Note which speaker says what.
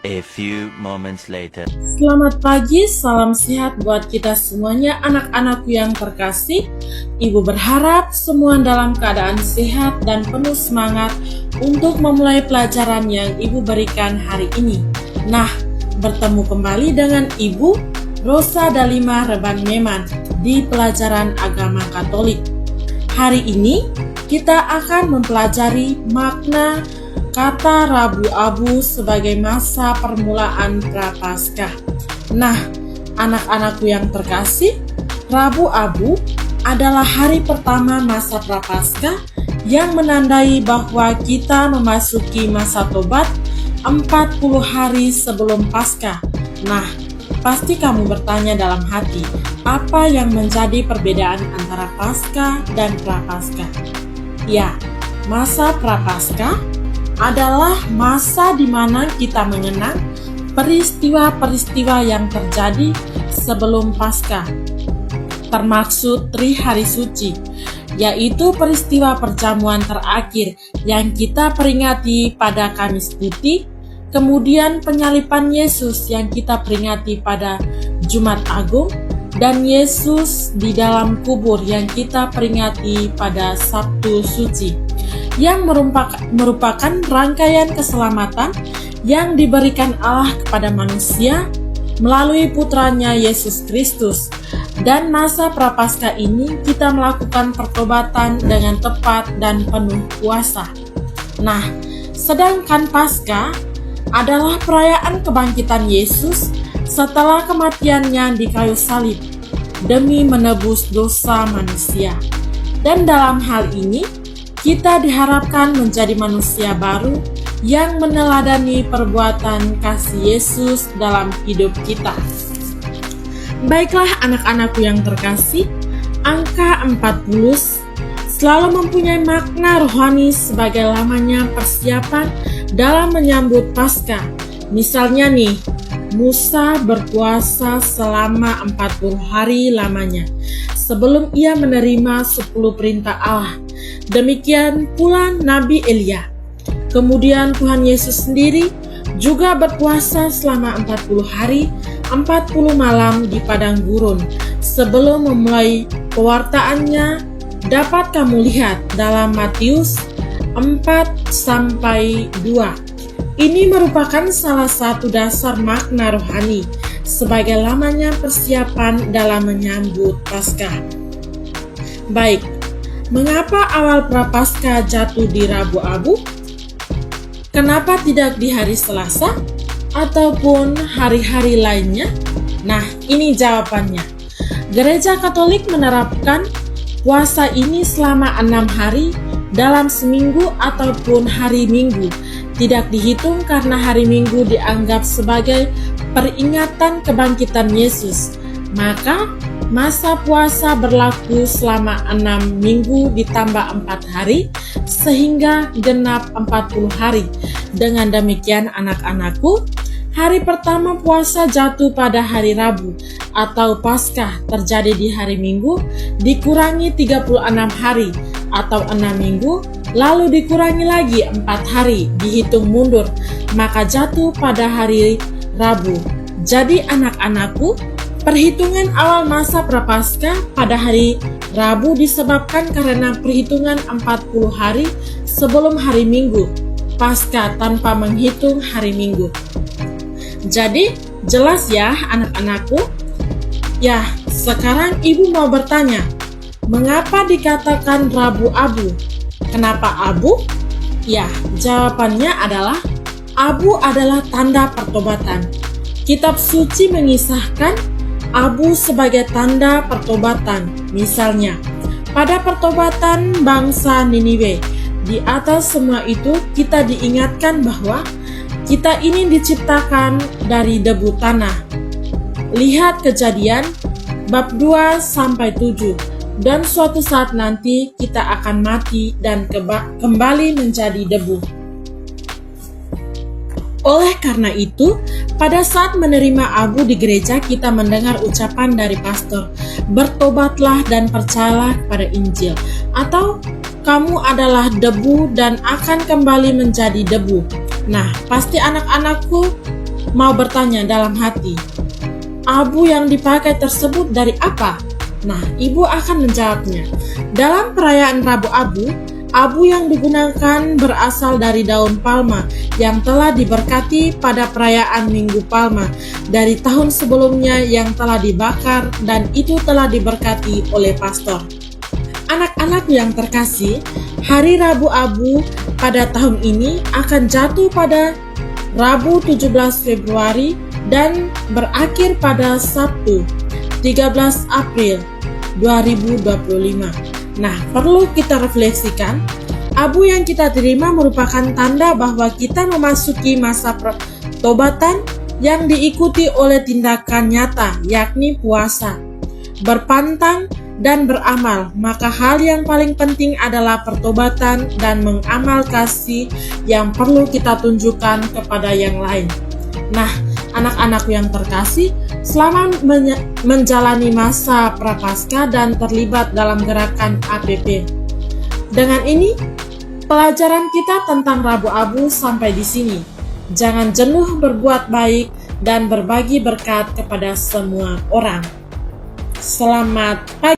Speaker 1: A few moments later.
Speaker 2: Selamat pagi, salam sehat buat kita semuanya anak-anakku yang terkasih. Ibu berharap semua dalam keadaan sehat dan penuh semangat untuk memulai pelajaran yang Ibu berikan hari ini. Nah, bertemu kembali dengan Ibu Rosa Dalima Reban Meman di pelajaran agama Katolik. Hari ini kita akan mempelajari makna kata Rabu Abu sebagai masa permulaan Prapaskah. Nah, anak-anakku yang terkasih, Rabu Abu adalah hari pertama masa Prapaskah yang menandai bahwa kita memasuki masa tobat 40 hari sebelum Paskah. Nah, pasti kamu bertanya dalam hati, apa yang menjadi perbedaan antara Paskah dan Prapaskah? Ya, masa Prapaskah adalah masa di mana kita mengenang peristiwa-peristiwa yang terjadi sebelum Paskah, termaksud Tri Hari Suci, yaitu peristiwa perjamuan terakhir yang kita peringati pada Kamis Putih, kemudian penyaliban Yesus yang kita peringati pada Jumat Agung, dan Yesus di dalam kubur yang kita peringati pada Sabtu Suci, yang merupakan rangkaian keselamatan yang diberikan Allah kepada manusia melalui putranya Yesus Kristus. Dan masa Prapaskah ini kita melakukan pertobatan dengan tepat dan penuh kuasa. Nah, sedangkan Paskah adalah perayaan kebangkitan Yesus setelah kematiannya di kayu salib demi menebus dosa manusia. Dan dalam hal ini kita diharapkan menjadi manusia baru yang meneladani perbuatan kasih Yesus dalam hidup kita. Baiklah anak-anakku yang terkasih, angka 40 selalu mempunyai makna rohani sebagai lamanya persiapan dalam menyambut Paskah. Misalnya nih, Musa berpuasa selama 40 hari lamanya sebelum ia menerima 10 perintah Allah. Demikian pula Nabi Elia. Kemudian Tuhan Yesus sendiri juga berpuasa selama 40 hari, 40 malam di padang gurun. Sebelum memulai pewartaannya, dapat kamu lihat dalam Matius 4-2. Ini merupakan salah satu dasar makna rohani sebagai lamanya persiapan dalam menyambut Paskah. Baik, mengapa awal Prapaskah jatuh di Rabu Abu? Kenapa tidak di hari Selasa ataupun hari-hari lainnya? Nah, ini jawabannya. Gereja Katolik menerapkan puasa ini selama 6 hari dalam seminggu ataupun hari Minggu. Tidak dihitung karena hari Minggu dianggap sebagai peringatan kebangkitan Yesus. Maka masa puasa berlaku selama 6 minggu ditambah 4 hari sehingga genap 40 hari. Dengan demikian anak-anakku, hari pertama puasa jatuh pada hari Rabu atau Paskah terjadi di hari Minggu dikurangi 36 hari atau 6 minggu, lalu dikurangi lagi 4 hari dihitung mundur, maka jatuh pada hari Rabu. Jadi anak-anakku, perhitungan awal masa Prapaskah pada hari Rabu disebabkan karena perhitungan 40 hari sebelum hari Minggu Paskah tanpa menghitung hari Minggu. Jadi jelas ya anak-anakku? Ya, sekarang ibu mau bertanya, mengapa dikatakan Rabu Abu? Kenapa abu? Ya, jawabannya adalah abu adalah tanda pertobatan. Kitab suci mengisahkan abu sebagai tanda pertobatan. Misalnya, pada pertobatan bangsa Niniwe, di atas semua itu kita diingatkan bahwa kita ini diciptakan dari debu tanah. Lihat Kejadian bab 2-7. Dan suatu saat nanti kita akan mati dan kembali menjadi debu. Oleh karena itu, pada saat menerima abu di gereja kita mendengar ucapan dari pastor, bertobatlah dan percayalah kepada Injil, atau kamu adalah debu dan akan kembali menjadi debu. Nah, pasti anak-anakku mau bertanya dalam hati, abu yang dipakai tersebut dari apa? Nah, ibu akan menjawabnya. Dalam perayaan Rabu Abu, abu yang digunakan berasal dari daun palma yang telah diberkati pada perayaan Minggu Palma dari tahun sebelumnya yang telah dibakar dan itu telah diberkati oleh pastor. Anak-anak yang terkasih, hari Rabu Abu pada tahun ini akan jatuh pada Rabu 17 Februari dan berakhir pada Sabtu 13 April 2025. Nah, perlu kita refleksikan, abu yang kita terima merupakan tanda bahwa kita memasuki masa pertobatan yang diikuti oleh tindakan nyata, yakni puasa, berpantang, dan beramal. Maka hal yang paling penting adalah pertobatan dan mengamal kasih yang perlu kita tunjukkan kepada yang lain. Nah, anak-anak yang terkasih, selama menjalani masa prapaskah dan terlibat dalam gerakan APP. Dengan ini, pelajaran kita tentang Rabu Abu sampai di sini. Jangan jenuh berbuat baik dan berbagi berkat kepada semua orang. Selamat pagi.